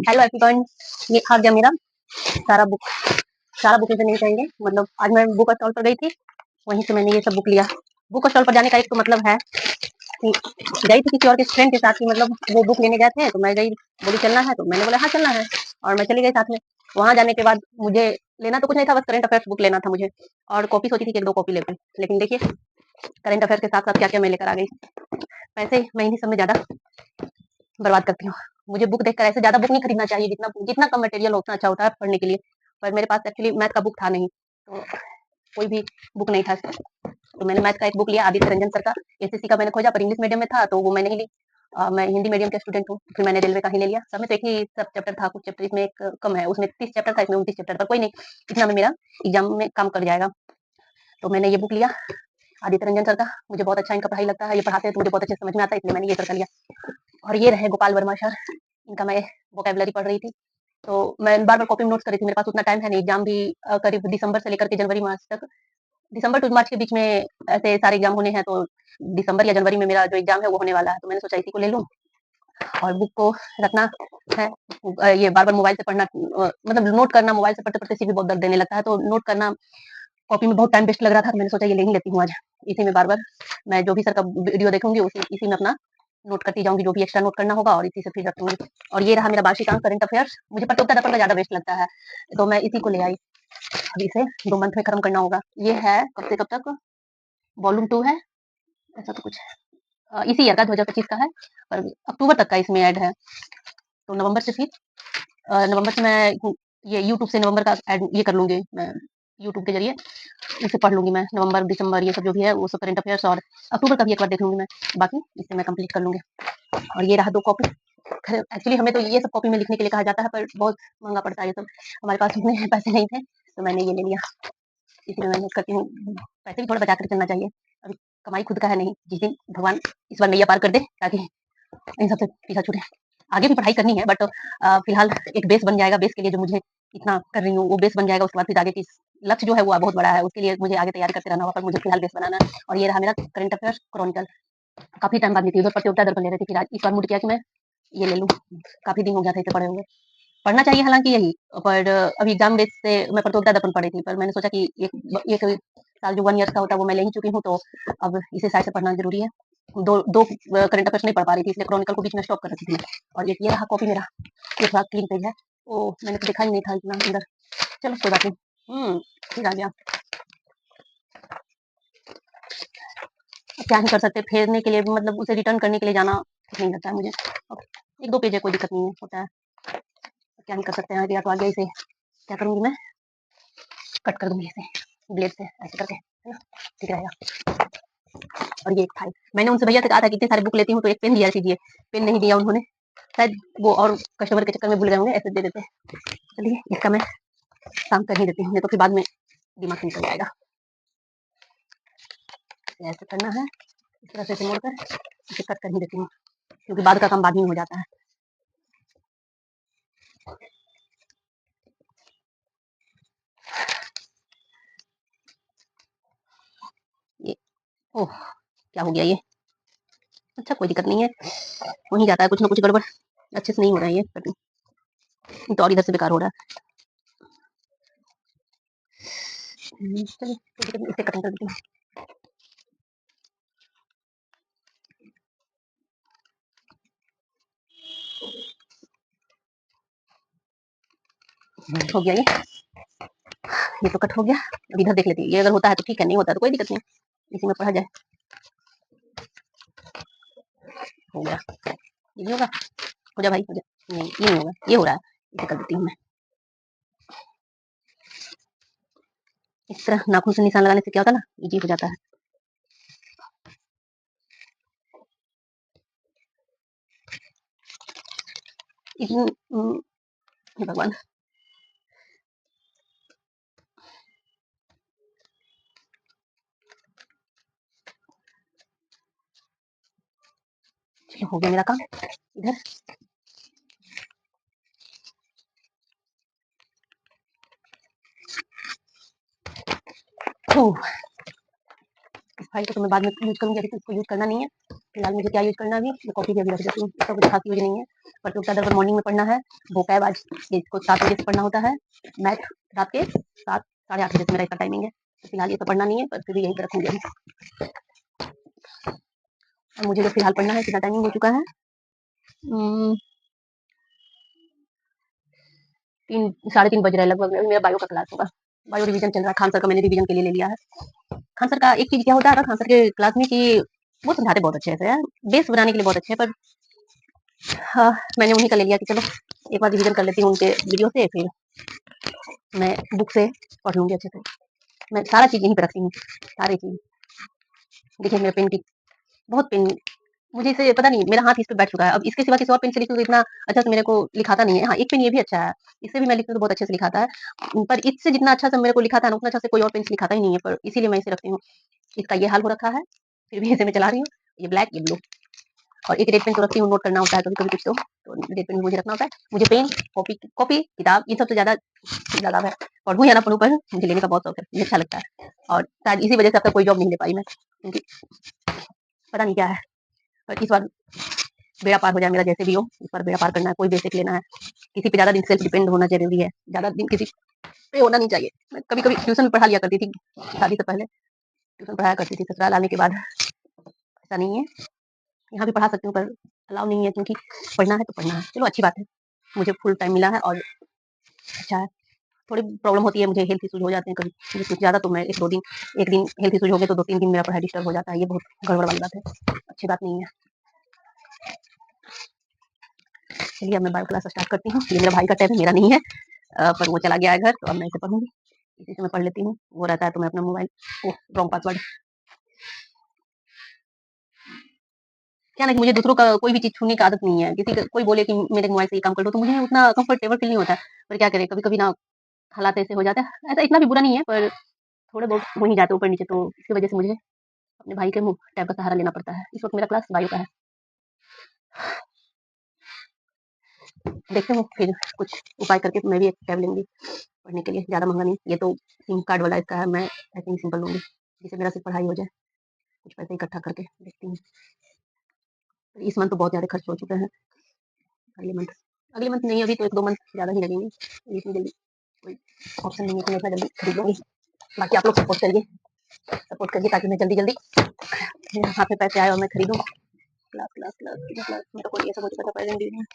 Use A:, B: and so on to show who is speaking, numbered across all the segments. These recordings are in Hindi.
A: Hello everyone. ये आ गया मेरा सारा बुक। सारा बुक इसे नहीं कहेंगे, मतलब आज मैं बुक स्टॉल पर गई थी, वहीं से मैंने ये सब बुक लिया। बुक स्टॉल पर जाने का एक तो मतलब है कि गई थी किसी और के फ्रेंड के साथ ही, मतलब वो बुक लेने गए थे तो मैं गई, बोली चलना है तो मैंने बोला हाँ चलना है, और मैं चली गई साथ में। वहां जाने के बाद मुझे लेना तो कुछ नहीं था, बस करंट अफेयर्स बुक लेना था मुझे, और कॉपी सोची थी कि एक दो कॉपी ले लूं। लेकिन देखिए करंट अफेयर के साथ साथ क्या क्या मैं लेकर आ गई। पैसे मैं इन्हीं सब में ज्यादा बर्बाद करती हूँ। मुझे बुक देखकर ऐसे ज्यादा बुक नहीं खरीदना चाहिए, जितना जितना कम मटेरियल उतना अच्छा होता है पढ़ने के लिए। पर मेरे पास एक्चुअली मैथ का बुक था नहीं, तो कोई भी बुक नहीं था, तो मैंने मैथ का एक बुक लिया आदित्य रंजन सर का। एसएससी का मैंने खोजा पर इंग्लिश मीडियम में था तो वो मैंने ही ली। मैं हिंदी मीडियम के स्टूडेंट हूँ, फिर मैंने रेलवे का ही ले लिया। सब में तो एक ही सब चैप्टर था, कुछ चैप्टर इसमें एक कम है, उसमें 30 चैप्टर था, इसमें 29 चैप्टर, पर कोई नहीं, इतना में मेरा एग्जाम में काम कर जाएगा। तो मैंने ये बुक लिया आदित्य रंजन सर का। मुझे बहुत अच्छा इनका पढ़ाई लगता है, ये पढ़ाते हैं तो मुझे बहुत अच्छे समझ में आता है, इसलिए मैंने ये सर का लिया। और ये रहे गोपाल वर्मा सर, इनका मैं वोकेबलरी पढ़ रही थी, तो मैं बार बार कॉपी में नोट्स कर रही थी। मेरे पास उतना टाइम है नहीं, एग्जाम भी करीब दिसंबर से लेकर के जनवरी मार्च तक, दिसंबर टू मार्च के बीच में ऐसे सारे एग्जाम होने हैं, तो दिसंबर या जनवरी में मेरा जो एग्जाम है वो होने वाला है, तो मैंने सोचा इसी को ले लूँ। और बुक को रखना है, ये बार बार मोबाइल से पढ़ना, मतलब नोट करना, मोबाइल से पढ़ते पढ़ते सिर भी बहुत दर्द देने लगता है, तो नोट करना कॉपी में बहुत टाइम वेस्ट लग रहा था, तो मैंने सोचा ये ले ही लेती हूँ आज। इसी में बार बार मैं जो भी सर का वीडियो देखूंगी इसी में अपना नोट करती जाऊंगी, जो भी एक्स्ट्रा नोट करना होगा, और इसी से फिर रखूंगी। और ये रहा मेरा वार्षिक अंक करंट अफेयर्स। मुझे प्रतियोगिता दर्पण का ज्यादा बेस्ट लगता है, तो मैं इसी को ले आई। अभी इसे 2 मंथ में खत्म करना होगा। ये है कब से कब तक, वॉल्यूम 2 है, ऐसा तो कुछ है। इसी ईयर का 2025 का है, पर अक्टूबर तक का इसमें ऐड है, तो नवंबर से फिर नवंबर से मैं ये यूट्यूब से नवंबर का ऐड ये कर लूंगी मैं, यूट्यूब के जरिए इसे पढ़ लूंगी मैं। नवंबर दिसंबर ये सब जो भी है वो सब करंट अफेयर्स, और अक्टूबर का भी एक बार देख लूंगी मैं, बाकी इससे मैं कंप्लीट कर लूंगी। और ये रहा 2 कॉपी। एक्चुअली हमें तो ये सब कॉपी में लिखने के लिए कहा जाता है, पर बहुत महंगा पड़ता है ये सब, हमारे पास उतने पैसे नहीं थे, तो मैंने ये ले लिया। इसलिए मैं करती हूँ, पैसे भी थोड़ा बचा कर चलना चाहिए, अभी कमाई खुद का है नहीं, जिस दिन भगवान इस बार नैया पार कर दे, ताकि इन सबसे पीछा छूटे। आगे भी पढ़ाई करनी है, बट फिलहाल एक बेस बन जाएगा, बेस के लिए जो मुझे इतना कर रही हूँ वो बेस बन जाएगा, उसके बाद फिर आगे की लक्ष्य जो है वो बहुत बड़ा है, उसके लिए मुझे आगे तैयारी करते रहना होगा, पर मुझे फिलहाल बेस बनाना है। और ये रहा मेरा करंट अफेयर्स क्रॉनिकल। काफी टाइम बाद उधर प्रतियोगिता दर्पण ले रही थी, फिर आज इस बार मुझे किया कि मैं ये ले लूँ। काफी दिन हो गया था इसे पढ़े हुए, पढ़ना चाहिए हालांकि यही, पर अभी एग्जाम बेस से मैं प्रतियोगिता दर्पण पढ़ी थी, पर मैंने सोचा कि एक साल जो 1 ईयर का होता है वो मैं ले ही चुकी हूँ, तो अब इसे साइड से पढ़ना जरूरी है। दो दो करंट अफेयर्स नहीं पढ़ पा रही थी, इसलिए क्रॉनिकल को बीच में स्टॉप कर रखी थी। और ये रहा कॉपी मेरा, ये थोड़ा क्लीन पेज है, ओ मैंने तो देखा ही नहीं था इतना अंदर। चलो कोई बात नहीं। फिर आ गया, क्या ही कर सकते, फेरने के लिए मतलब उसे रिटर्न करने के लिए जाना ठीक नहीं लगता है मुझे। अब एक दो पेज है, कोई दिक्कत नहीं है, होता है, क्या नहीं कर सकते हैं। तो आ गया, इसे क्या करूंगी मैं, कट कर दूंगी इसे ब्लेड से ऐसे करके, है ना, ठीक रहेगा। और ये एक फाइल, मैंने उनसे भैया से कहा था कि इतने सारे बुक लेती हूँ तो एक पेन दिया कीजिए, पेन नहीं दिया उन्होंने, शायद वो और कस्टमर के चक्कर में भूल गए होंगे, ऐसे दे देते। चलिए इसका मैं काम कर ही देती हूँ, नहीं तो फिर बाद में दिमाग से निकल जाएगा। ऐसे करना है, इस तरह से मोड़कर इसे कट कर ही देती हूँ, क्योंकि बाद का काम बाद में हो जाता है। ये ओह क्या हो गया ये, अच्छा कोई दिक्कत नहीं है, वहीं जाता है कुछ ना कुछ गड़बड़, अच्छे से नहीं हो रहा है ये कटिंग, तो और इधर से बेकार हो रहा है। चलिए इसे कटिंग कर देती हूँ। हो गया ये तो कट हो गया। अब इधर देख लेती हूँ, ये अगर होता है तो ठीक है, नहीं होता तो कोई दिक्कत नहीं, इसी में पढ़ा जाए। हो गया, ये नहीं होगा, हो जा भाई हो जा, नहीं ये नहीं होगा, ये हो रहा है, इसे कर देती हूँ मैं। इस तरह नाखून से निशान लगाने से क्या होता है ना, इजी हो जाता है। हे भगवान, चलो हो गया मेरा काम इधर। इस फाइल को तो मैं बाद में यूज करूंगी, अभी तो इसको यूज करना नहीं है। फिलहाल मुझे क्या यूज करना है, अभी मैं कॉपी भी अभी रख देती हूँ, इसका कुछ खास यूज नहीं है। प्रतियोगिता दर्पण मॉर्निंग में पढ़ना है, वोकैब आज इसको 7 बजे से पढ़ना होता है, मैथ रात के 7 साढ़े 8 बजे से मेरा इसका टाइमिंग है। तो फिलहाल ये तो पढ़ना नहीं है, पर फिर भी यहीं पे रखूंगी अभी। और मुझे जो फिलहाल पढ़ना है, कितना टाइमिंग हो चुका है, 3 साढ़े 3 बज रहा है लगभग। अभी मेरा बायो का क्लास होगा, बायो रिवीजन चल रहा है। खान सर का मैंने रिवीजन के लिए ले लिया है। खान सर का एक चीज क्या होता है ना खान सर के क्लास में, कि वो समझाते बहुत अच्छे से है, बेस बनाने के लिए बहुत अच्छे है। पर हाँ, मैंने उन्हीं का ले लिया कि चलो एक बार रिवीजन कर लेती हूँ उनके वीडियो से, फिर मैं बुक से पढ़ लूंगी अच्छे से। मैं सारा चीज यहीं पे रखती हूँ, सारी चीज। देखिए मेरा पेन की बहुत पेन, मुझे इसे पता नहीं, मेरा हाथ इस पे बैठ चुका है। अब इसके सिवा किसी और पेन से लिखूँ तो इतना अच्छा से मेरे को लिखाता नहीं है। हाँ, एक पेन ये भी अच्छा है, इससे भी मैं लिखती हूँ तो बहुत अच्छे से लिखाता है। पर इससे जितना अच्छा से मेरे को लिखाता है ना, उतना अच्छा से कोई और पेन से लिखाता ही नहीं है, पर इसीलिए मैं इसे रखती हूँ। इसका ये हाल हो रखा है, फिर भी इसे मैं चला रही हूँ। ये ब्लैक, ये ब्लू, और एक रेड पेन तो रखती हूँ, नोट करना होता है कभी-कभी कुछ तो रेड पेन भी मुझे रखना होता है। मुझे पेन, कॉपी कॉपी, किताब इन सबसे ज़्यादा लगाव है। पढ़ूँ या ना पढ़ूँ, पर मुझे लेने का बहुत शौक है, मुझे अच्छा लगता है। और शायद इसी वजह से अब तक कोई जॉब नहीं ले पाई मैं, क्योंकि पता नहीं क्या है। पर इस बार बेड़ा पार हो जाए मेरा, जैसे भी हो। इस बार बेड़ा पार करना है, कोई बेसिक लेना है। किसी पे ज़्यादा दिन सेल्फ डिपेंड होना ज़रूरी है, ज़्यादा दिन किसी पे होना नहीं चाहिए। मैं कभी-कभी ट्यूशन भी पढ़ा लिया करती थी, शादी से पहले ट्यूशन पढ़ाया करती थी। ससुराल आने के बाद ऐसा नहीं है, यहाँ भी पढ़ा सकती हूँ, पर अलाउ नहीं है, क्योंकि पढ़ना है तो पढ़ना है। चलो अच्छी बात है, मुझे फुल टाइम मिला है और अच्छा है। थोड़ी प्रॉब्लम होती है, मुझे हेल्थ इश्यूज हो जाते हैं कभी, मुझे कुछ ज़्यादा, तो मैं 1-2 दिन, एक दिन हेल्थ इश्यूज हो गए तो 2-3 दिन मेरा पढ़ाई डिस्टर्ब हो जाता है। ये बहुत गड़बड़ वाली बात है, अच्छी बात नहीं है। चलिए अब मैं बायो क्लास स्टार्ट करती हूँ। ये मेरा भाई का टैब है, मेरा नहीं है। पर वो चला गया है घर, तो अब मैं इसे पढ़ूँगी। इसी से मैं पढ़ लेती हूँ, वो रहता है तो मैं अपना मोबाइल, ओह! Wrong password. क्या ना कि मुझे दूसरों का कोई भी चीज़ छूने की आदत नहीं है। किसी का कोई बोले कि मेरे मोबाइल से ये काम कर लो, तो मुझे उतना कंफर्टेबल फील नहीं होता है। पर क्या करें, कभी-कभी ना हालात ऐसे हो जाते हैं। ऐसा इतना भी बुरा नहीं है, पर थोड़े बहुत हो ही जाते हैं ऊपर-नीचे, तो इसकी वजह से मुझे अपने भाई के टैब का सहारा लेना पड़ता है। इस वक़्त मेरा क्लास बायो का है। देखती हूँ फिर कुछ उपाय करके मैं भी एक टैब लूँगी पढ़ने के लिए, ज़्यादा महँगा नहीं। ये तो सिम कार्ड वाला इसका है, मैं ऐसे ही सिंपल लूँगी, जिससे मेरा सिर्फ़ पढ़ाई हो जाए। कुछ पैसे इकट्ठा करके देखती हूँ। इस मंथ तो बहुत ज़्यादा खर्च हो चुके हैं। अगले मंथ नहीं, अभी तो 1-2 मंथ ज़्यादा ही लगेंगे। इतनी जल्दी कोई ऑप्शन नहीं है कि मैं इतना जल्दी खरीद लूँगी। बाकी आप लोग सपोर्ट करिए ताकि मैं जल्दी-जल्दी मेरे हाथ में पैसे आए और मैं खरीदूँ। क्लास कितना क्लास मेरे को ये सब मुझे पता प्रेजेंट दे रही है।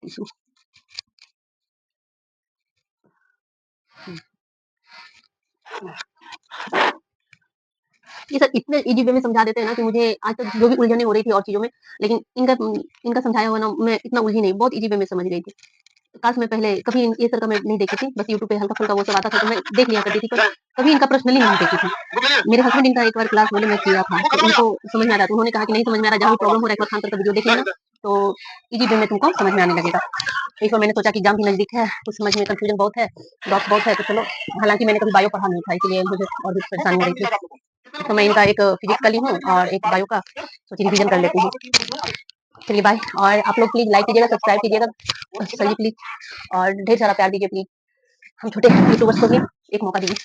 A: टिश्यू, हुँ, हुँ। ये सर इतने ईज़ी वे में समझा देते हैं ना, कि मुझे आज तक जो भी उलझनें हो रही थी और चीज़ों में, लेकिन इनका समझाया हुआ ना, मैं इतना उलझी नहीं, बहुत ईज़ी वे में समझ गई थी। काश मैं पहले कभी ये सर का मैं नहीं देखी थी, बस यूट्यूब पे हल्का-फुल्का वो सब आता था तो मैं देख लिया करती थी, पर कभी इनका पर्सनली नहीं देखी थी। मेरे हस्बैंड इनका एक बार क्लास बोले मैं किया था, तो उनको समझ में आ रहा था। उन्होंने कहा कि नहीं समझ में आ रहा, जहाँ भी प्रॉब्लम हो रहा है एक बार खान सर का वीडियो देख लेना, तो ईज़ी वे में तुमको समझ में आने लगेगा। एक बार मैंने सोचा कि एग्ज़ाम भी नज़दीक है, कुछ समझ में कन्फ्यूजन बहुत है, डाउट्स बहुत है, तो चलो, हालाँकि मैंने कभी बायो पढ़ा नहीं था, इसीलिए मुझे और भी परेशानी हो रही थी। तो मैं इनका एक फिज़िक्स का ली हूँ और एक बायो का, सोची रिवीजन कर लेती हूँ। चलिए बाय, और आप लोग प्लीज़ लाइक कीजिएगा, सब्सक्राइब कीजिएगा, सभी प्लीज़, और ढेर सारा प्यार दीजिए प्लीज़। हम छोटे यूट्यूबर्स को भी एक मौका दीजिए।